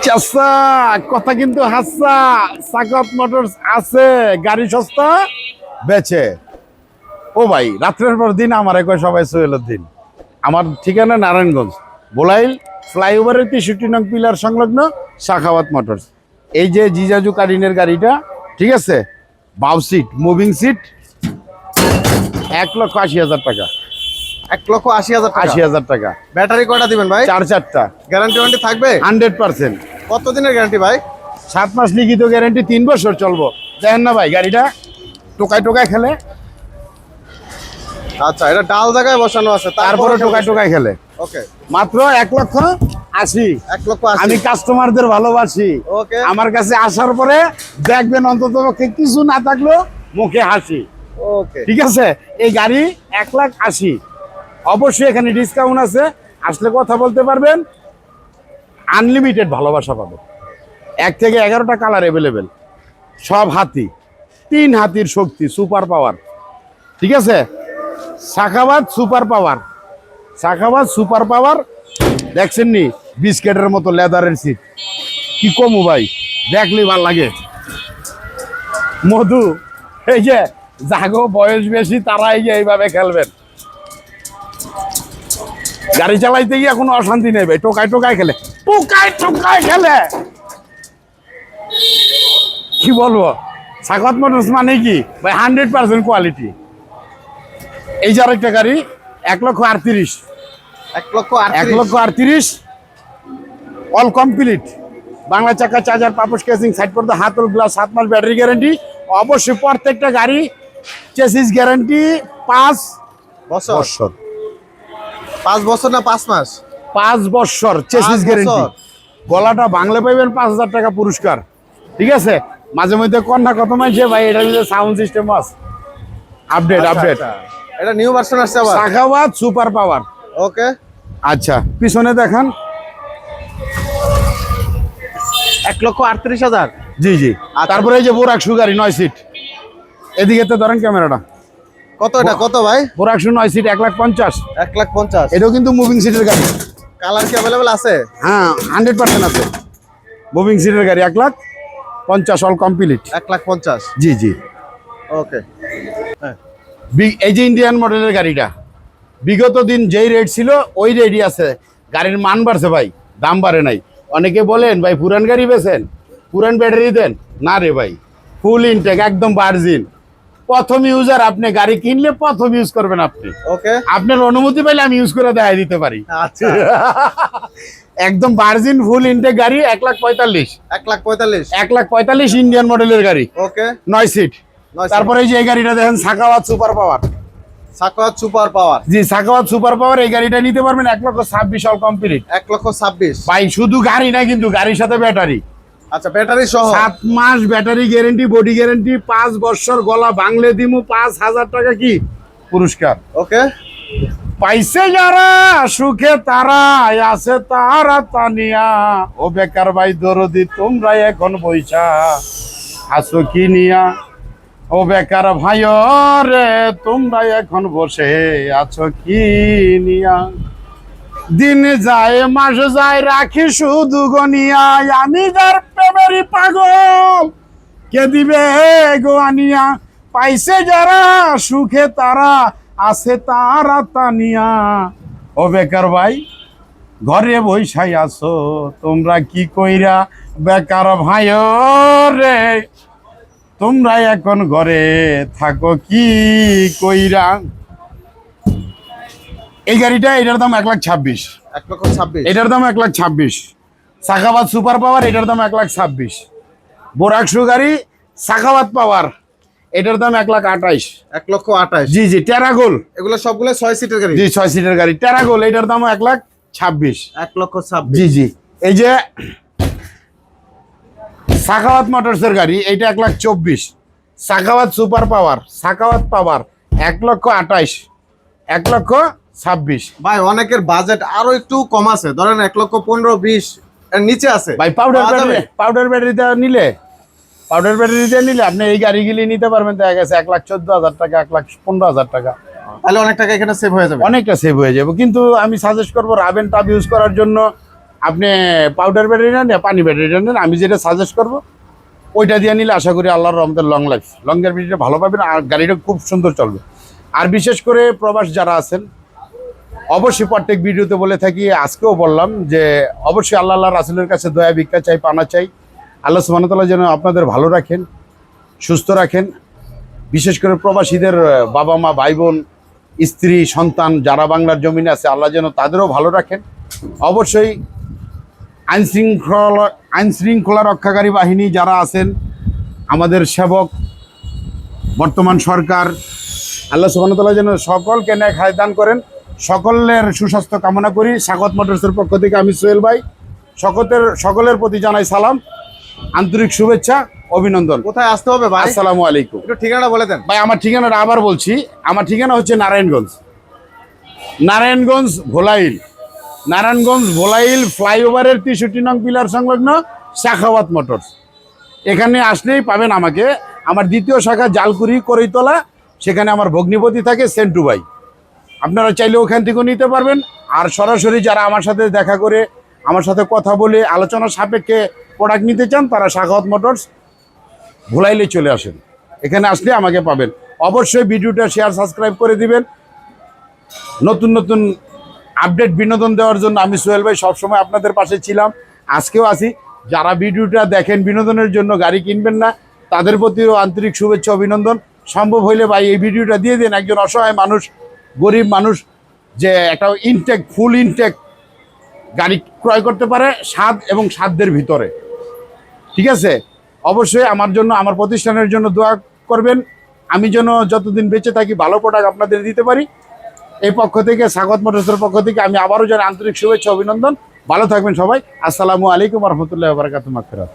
চাচা কথা কিন্তু হাসা সাকাওয়াত মোটরস আছে, গাড়ি সস্তা বেচে। ও ভাই, রাত্রের পর দিন আমার কয় সবাই সোহেলের দিন। আমার ঠিকানা নারায়ণগঞ্জ, বোলাইল ফ্লাইওভারের 63 নং পিলার সংলগ্ন সাখাওয়াত মোটরস। এই যে জিজাজু কারিনের গাড়িটা, ঠিক আছে, বাউ সিট, মুভিং সিট, 1,80,000 টাকা। 1,80,000 টাকা। 80,000 টাকা। ব্যাটারি কয়টা দিবেন ভাই? 4-4টা। গ্যারান্টি ওয়ারেন্টি থাকবে 100%। কত দিনের গ্যারান্টি ভাই? 7 মাস লিখিত গ্যারান্টি, 3 বছর চলবো। দেখেন না ভাই, গাড়িটা টোকায় টোকায় খেলে। আচ্ছা, এটা ডাল জায়গায় বসানো আছে, তারপরে টোকায় টোকায় খেলে। ওকে, মাত্র 1,80,000। 1,80,000। আমি কাস্টমারদের ভালোবাসি। ওকে, আমার কাছে আসার পরে দেখবেন অন্তত কিছু না থাকলেও মুখে হাসি। ওকে, ঠিক আছে। এই গাড়ি 1,80,000। অবশ্যই এখানে ডিসকাউন্ট আছে, আসলে কথা বলতে পারবেন। আনলিমিটেড ভালোবাসা পাবেন। 1 থেকে 11টা কালার অ্যাভেলেবেল, সব হাতি, 3 হাতির শক্তি, সুপার পাওয়ার। ঠিক আছে, Sakhawat super power, Sakhawat super পাওয়ার। দেখছেন নি বিস্কেটের মতো লেদারের সিট, কি কমু ভাই, দেখলেই ভাল লাগে। মধু, এই যে জাগো বয়স বেশি তারা এই যে এইভাবে খেলবেন। গাড়ি চালাইতে গিয়ে কোনো অশান্তি নেই ভাই, টোকায় টোকায় খেলে, টোকায় টোকায় খেলে। কি বলবো, সাখাওয়াত মোটরস মানে কি ভাই, 100% কোয়ালিটি। এই যে আরেকটা গাড়ি, 1,38,000। 1,38,000, অল কমপ্লিট, বাংলা চাকা, চার্জার, পাপোশ কেসিং, সাইড পর্দা, হাতল গ্লাস, 7 মাস ব্যাটারি গ্যারান্টি। অবশ্যই প্রত্যেকটা গাড়ি চেসিস গ্যারান্টি 5 বছর। 5 বছর না 5 মাস? 5 বছর চেসিস গ্যারান্টি। গলাটা বাংলা পাইবেন 5,000 টাকা পুরস্কার। ঠিক আছে, মাঝে মধ্যে কন্যা কত মাইছে ভাই, এটা সাউন্ড সিস্টেম আছে, আপডেট আপডেট। এটা নিউ ভার্সন আসছে আবার, সাখাওয়াত সুপার পাওয়ার। ওকে, আচ্ছা, পিছনে দেখান। 1,38,000। জি জি। তারপরে এই যে বোরাক গাড়ি 9 সিট, এদিকে তো ধরেন ক্যামেরাটা। কত এটা, কত ভাই? বোরাক 9 সিট, 1,50,000। 1,50,000। এটাও কিন্তু মুভিং সিটের গাড়ি। কালার কি अवेलेबल আছে? হ্যাঁ, 100% আছে। মুভিং সিটের গাড়ি 1,50,000, অল কমপ্লিট। 1,50,000। জি জি। ওকে, এই যে ইন্ডিয়ান মডেলের গাড়িটা, বিগত দিন যেই রেট ছিল ওই রেটই আছে। গাড়ির মান বাড়ছে ভাই, দাম বাড়ে নাই। অনেকে বলেন ভাই পুরান গাড়ি বেচেন, পুরান ব্যাটারি দেন। না রে ভাই, ফুল ইনটেক, একদম ভার্জিন। প্রথম ইউজার, আপনি গাড়ি কিনলে প্রথম ইউজ করবেন আপনি। ওকে, আপনার অনুমতি পাইলে আমি ইউজ করে দেখাই দিতে পারি। আচ্ছা। একদম ভার্জিন ফুল ইনটেক গাড়ি, 1,45,000। 1,45,000। 1,45,000 ইন্ডিয়ান মডেলের গাড়ি, ওকে, 9 সিট। তারপরে এই যে এই গাড়িটা দেখেন, Sakhawat super power. Sakhawat super power. জি, সাখাওয়াত সুপার পাওয়ার। এই গাড়িটা নিতে পারবেন 1,26,000, অল কমপ্লিট। 1,26,000। ভাই শুধু গাড়ি না, কিন্তু গাড়ির সাথে ব্যাটারি। আচ্ছা, ব্যাটারি সহ 7 মাস ব্যাটারি গ্যারেন্টি, বডি গ্যারেন্টি, 5 বছর গলা বাংলে দিমু, 5,000 টাকা কি পুরস্কার। ওকে, পাইছে যারা সুখে তারা, আছে তারা তানিয়া। ও বেকার ভাই দরদি, তোমরা এখন বইসা আসো কি নিয়া। ও বেকার ভাই রে, তোমরা এখন বসে আছো কি নিয়া। দিন যায় মাস যায়, রাখি শুধু গনিয়া। আমি যার প্রেমেরই পাগল, কে দিবে গো আনিয়া। পাইছে যারা সুখে তারা, আছে তারা তানিয়া। ও বেকার ভাই ঘরে বইসাই আছো, তোমরা কি কইরা। বেকার ভাই রে, তোমরা এখন ঘরে থাকো কি কইরা। এই গাড়িটা, এটার দাম 1,26,000। 1,26,000। এটার দাম 1,26,000। সাখাওয়াত সুপার পাওয়ার, এটার দাম 1,26,000। বোরাক গাড়ি সাখাওয়াত পাওয়ার, এটার দাম 1,28,000। 1,28,000। জি জি। টেরাগোল, এগুলো সবগুলো 6 সিটের গাড়ি। জি 6 সিটের গাড়ি। টেরাগোল, এটার দাম 1,26,000। 1,26,000। জি জি। এই যে সাখাওয়াত মোটরসের গাড়ি, এইটা 1,24,000। সাখাওয়াত সুপার পাওয়ার, সাখাওয়াত পাওয়ার 1,28,000, 1,26,000। ভাই অনেকের বাজেট আরো একটু কম আছে, ধরেন 1,15,000-20,000 এর নিচে আছে ভাই। পাউডার ব্যাটারিতে নিলে আপনি এই গাড়িগুলি নিতে পারবেন। দেখা গেছে 1,14,000 টাকা, 1,15,000 টাকা। তাহলে অনেক টাকা এখানে সেভ হয়ে যাবে, অনেকটা সেভ হয়ে যাবে। কিন্তু আমি সাজেস্ট করবো রাবেন টাব ইউজ করার জন্য। আপনি পাউডার ব্যাটারি নেন না পানি ব্যাটারি নেন, আমি যেটা সাজেস্ট করব ওইটা দিয়ে নিলে আশা করি আল্লাহর রহমতে লং লাইফ, লংয়ের ব্যাটারিটা ভালো পাবেন আর গাড়িটা খুব সুন্দর চলবে। আর বিশেষ করে প্রবাস যারা আছেন, অবশ্যই প্রত্যেক ভিডিওতে বলে থাকি, আজকেও বললাম যে অবশ্যই আল্লাহ রাসূলের কাছে দয়া ভিক্ষা চাই, পানা চাই। আল্লাহ সুবহানাহু ওয়া তাআলা যেন আপনাদের ভালো রাখেন, সুস্থ রাখেন। বিশেষ করে প্রবাসীদের বাবা মা ভাই বোন স্ত্রী সন্তান যারা বাংলার জমিনে আছে, আল্লাহ যেন তাদেরও ভালো রাখেন। অবশ্যই আইনশৃঙ্খলা রক্ষাকারী বাহিনী যারা আছেন, আমাদের সেবক বর্তমান সরকার, আল্লাহ সুবহানাহু ওয়া তাআলা যেন সকলকে নেক হায়াত দান করেন। সকলের সুস্বাস্থ্য কামনা করি। স্বাগত মোটরসের পক্ষ থেকে আমি সোহেল ভাই সকলের প্রতি জানাই সালাম, আন্তরিক শুভেচ্ছা, অভিনন্দন। কোথায় আসতে হবে ভাই? আসসালামু আলাইকুম। একটু ঠিকানা বলে দেন ভাই আমার ঠিকানাটা আবার বলছি, আমার ঠিকানা হচ্ছে নারায়ণগঞ্জ ভোলাইল ফ্লাইওভারের 63 নং পিলার সংলগ্ন সাখাওয়াত মোটরস। এখানে আসলেই পাবেন আমাকে। আমার দ্বিতীয় শাখা জালকুড়ি করইতলা, সেখানে আমার ভগ্নিপতি থাকে সেন্টু ভাই। আপনারা চাইলে ওখান থেকেও নিতে পারবেন। আর সরাসরি যারা আমার সাথে দেখা করে আমার সাথে কথা বলে আলোচনা সাপেক্ষে প্রোডাক্ট নিতে চান, তারা সাখাওয়াত মোটরস ভোলাইলে চলে আসেন। এখানে আসলে আমাকে পাবেন। অবশ্যই ভিডিওটা শেয়ার সাবস্ক্রাইব করে দিবেন। নতুন নতুন আপডেট বিনোদন দেওয়ার জন্য আমি সোহেল ভাই সবসময় আপনাদের পাশে ছিলাম, আজকেও আছি। যারা ভিডিওটা দেখেন বিনোদনের জন্য, গাড়ি কিনবেন না, তাদের প্রতিও আন্তরিক শুভেচ্ছা, অভিনন্দন। সম্ভব হইলে ভাই এই ভিডিওটা দিয়ে দিন। একজন অসহায় মানুষ, গরিব মানুষ যে একটা ফুল ইনটেক গাড়ি ক্রয় করতে পারে স্বাদ এবং সাধ্যের ভিতরে। ঠিক আছে, অবশ্যই আমার জন্য, আমার প্রতিষ্ঠানের জন্য দোয়া করবেন। আমি যেন যতদিন বেঁচে থাকি ভালো প্রোডাক্ট আপনাদের দিতে পারি। এই পক্ষ থেকে, স্বাগত মোটরসের পক্ষ থেকে আমি আবারও জানাই আন্তরিক শুভেচ্ছা, অভিনন্দন। ভালো থাকবেন সবাই। আসসালামু আলাইকুম রহমতুল্লাহ বারাকাতুহু। মাগফিরাত।